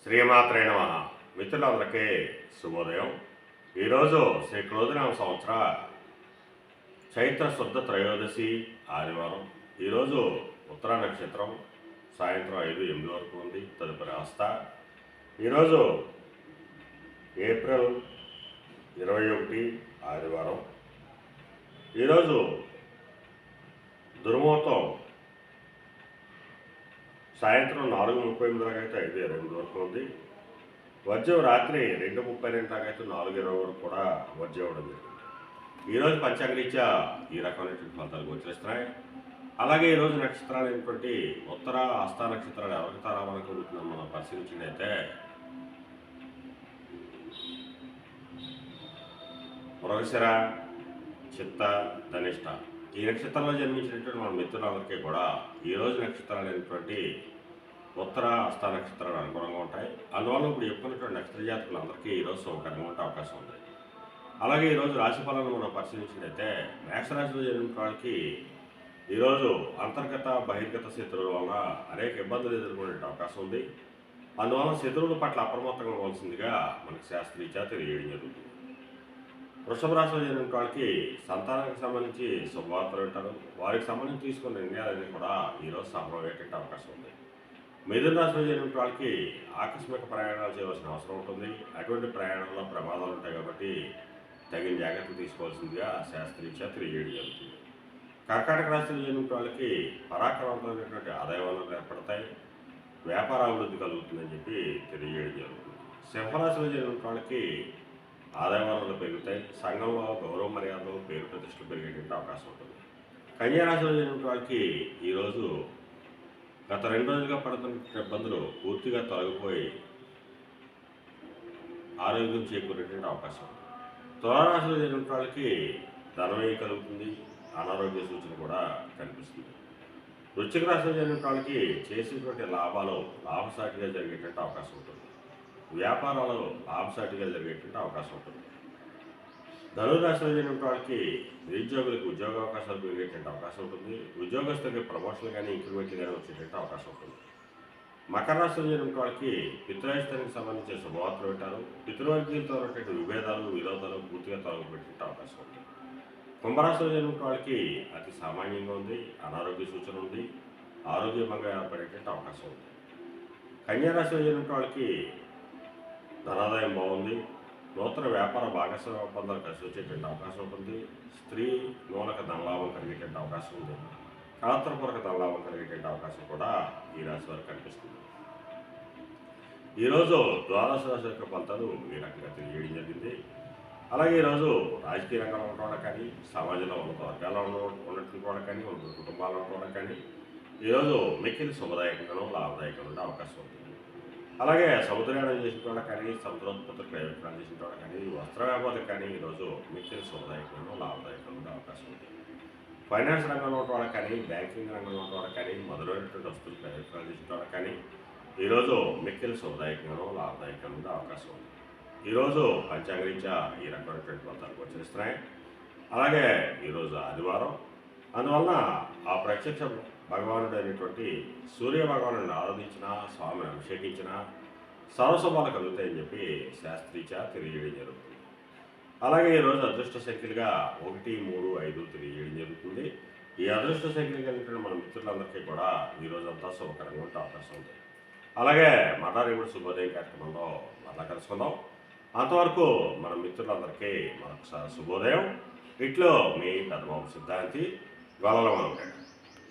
శ్రీమాత్రే నమః. మిత్రులందరికీ శుభోదయం. ఈరోజు శ్రీ క్రోధినామ సంవత్సర చైత్ర శుద్ధ త్రయోదశి ఆదివారం. ఈరోజు ఉత్తరా నక్షత్రం సాయంత్రం 5-8 వరకు ఉంది. తదుపరి హస్త. ఈరోజు ఏప్రిల్ 21 ఆదివారం. ఈరోజు దుర్ముహూర్తం సాయంత్రం 4:38 దాకా అయితే 5:20 వరకు ఉంది. వర్జ్యం రాత్రి 2:32 దాకా అయితే 4:20 వరకు కూడా వర్జ్యం అవ్వడం జరిగింది. ఈరోజు పంచాంగరీత్యా ఈ రకమైనటువంటి ఫలితాలు గోచరిస్తున్నాయి. అలాగే ఈరోజు నక్షత్రాలు అయినటువంటి ఉత్తర హస్త నక్షత్రాలు ఎవరికి తారామని కలుగుతుందో మనం పరిశీలించినైతే మృగశిర, చిత్త, ధనిష్ట ఈ నక్షత్రంలో జన్మించినటువంటి మన మిత్రులందరికీ కూడా ఈరోజు నక్షత్రాలు అయినటువంటి ఉత్తర హస్త నక్షత్రాలు అనుగుణంగా ఉంటాయి. అందువల్ల ఇప్పుడు చెప్పుకున్నటువంటి నక్షత్ర జాతకులందరికీ ఈరోజు సౌకర్యంగా ఉండే అవకాశం ఉంది. అలాగే ఈరోజు రాశి ఫలాలను మనం పరిశీలించినట్లయితే మేషరాశిలో జన్మించిన వాళ్ళకి ఈరోజు అంతర్గత బహిర్గత శత్రువుల వల్ల అనేక ఇబ్బందులు ఎదుర్కొనే అవకాశం ఉంది. అందువల్ల శత్రువుల పట్ల అప్రమత్తంగా ఉండవలసిందిగా మనకు శాస్త్రీయత తెలియజేయడం జరుగుతుంది. వృషభ రాశిలో జరిగిన వాళ్ళకి సంతానానికి సంబంధించి శుభవార్తలు వింటారు. వారికి సంబంధించి తీసుకున్న నిర్ణయాలన్నీ కూడా ఈరోజు సఫలమయ్యేట అవకాశం ఉంది. మిథున రాశిలో జరిగిన వాళ్ళకి ఆకస్మిక ప్రయాణాలు చేయవలసిన అవసరం ఉంటుంది. అటువంటి ప్రయాణంలో ప్రమాదాలు ఉంటాయి కాబట్టి తగిన జాగ్రత్తలు తీసుకోవాల్సిందిగా శాస్త్రీయ తెలియజేయడం జరుగుతుంది. కర్కాటక రాశిలో జరిగిన వాళ్ళకి పరాక్రమవంతమైనటువంటి ఆదాయ వనరులు ఏర్పడతాయి. వ్యాపార అభివృద్ధి కలుగుతుందని చెప్పి తెలియజేయడం జరుగుతుంది. సింహరాశిలో జరిగిన వాళ్ళకి ఆదాయ వనరులు పెరుగుతాయి. సంఘంలో గౌరవ మర్యాదలు, పేరు ప్రతిష్టలు పెరిగేటువంటి అవకాశం ఉంటుంది. కన్యారాశిలో జరిగిన వాళ్ళకి ఈరోజు గత 2 రోజులుగా పడుతున్న ఇబ్బందులు పూర్తిగా తొలగిపోయి ఆరోగ్యం చేకూరేటువంటి అవకాశం ఉంది. తులారాశిలో జరిగిన వాళ్ళకి ధనవ్యయం కలుగుతుంది. అనారోగ్య సూచన కూడా కనిపిస్తుంది. వృశ్చిక రాశిలో జరిగిన వాళ్ళకి చేసేటువంటి లాభాలు లాభసాటిగా జరిగేటువంటి అవకాశం ఉంటుంది. వ్యాపారాలు లాభసాటిగా జరిగేటువంటి అవకాశం ఉంటుంది. ధనురాశిలో జరిగిన వాళ్ళకి నిరుద్యోగులకు ఉద్యోగ అవకాశాలు పెరిగేటువంటి అవకాశం ఉంటుంది. ఉద్యోగస్తులకి ప్రమోషన్లు కానీ ఇంక్రిమెంట్లు కానీ వచ్చేటువంటి అవకాశం ఉంటుంది. మకర రాశిలో జరిగిన వాళ్ళకి పితృరాష్ట్రానికి సంబంధించిన శుభవార్తలు పెట్టారు. పితృవర్గీయులతో ఉన్నటువంటి విభేదాలు, విరోధాలు పూర్తిగా తొలగిపెట్టే అవకాశం ఉంది. కుంభరాశిలో జరిగిన వాళ్ళకి అతి సామాన్యంగా ఉంది. అనారోగ్య సూచన ఉంది. ఆరోగ్యభంగా ఏర్పడేటువంటి అవకాశం ఉంది. కన్యారాశిలో జరిగిన వాళ్ళకి ధనాదాయం బాగుంది. నూతన వ్యాపార భాగస్వామ్య ఒప్పందాలు కలిసి వచ్చేటువంటి అవకాశం ఉంటుంది. స్త్రీ మూలక ధనలాభం కలిగేటువంటి అవకాశం ఉంది. కాతరపూరక ధనలాభం కలిగేటువంటి అవకాశం కూడా ఈ రాశి వారికి కనిపిస్తుంది. ఈరోజు ద్వాదశ రాశి యొక్క ఫలితాలు ఈ రకంగా తెలియజేయడం జరిగింది. అలాగే ఈరోజు రాజకీయ రంగంలో ఉండడం కానీ, సమాజంలో ఉన్నత వర్గాల్లో ఉన్నటువంటి కూడా కానీ, ఉన్న కుటుంబాల్లో ఉండడం కానీ ఈరోజు మిక్కిలి శుభదాయకంగానూ లాభదాయకంగా ఉండే అవకాశం ఉంది. అలాగే సముద్రయానం చేసిన వాళ్ళ కానీ, సముద్రోత్పత్తులు ప్రయోజనాలు చేసిన వాళ్ళ కానీ, వస్త్ర వ్యాపారులకు కానీ ఈరోజు మిక్కిలి శుభదాయకంగా లాభదాయకంగా ఉండే అవకాశం ఉంది. ఫైనాన్స్ రంగంలో ఉన్న వాళ్ళకి కానీ, బ్యాంకింగ్ రంగంలో ఉన్న వాళ్ళకి కానీ, మొదలైనటువంటి వస్తువులు ప్రయోజనాలు చేసిన వాళ్ళకి కానీ ఈరోజు మిక్కిలి శుభదాయకంగా లాభదాయకంగా ఉండే అవకాశం ఉంది. ఈరోజు పంచాంగరీత్యా ఈ రకమైనటువంటి ఫలితాలు గోచరిస్తున్నాయి. అలాగే ఈరోజు ఆదివారం. అందువలన ఆ ప్రత్యక్ష భగవానుడు అయినటువంటి సూర్య భగవాను ఆరాధించిన, స్వామిని అభిషేకించిన సర్వశుభాలు కలుగుతాయని చెప్పి శాస్త్రీయ తెలియజేయడం జరుగుతుంది. అలాగే ఈరోజు అదృష్ట సంఖ్యలుగా 1, 3, 5 తెలియజేయడం జరుగుతుంది. ఈ అదృష్ట సంఖ్యలు కలిగిన మన మిత్రులందరికీ కూడా ఈరోజంతా శుభకరంగా ఉండే అవకాశం ఉంది. అలాగే మటారేవుడు శుభోదయం కార్యక్రమంలో మళ్ళా కలుసుకుందాం. అంతవరకు మన మిత్రులందరికీ మరొకసారి శుభోదయం. ఇట్లో మీ పెద్దబాబు సిద్ధాంతి గొల్లలమనుంటాడు.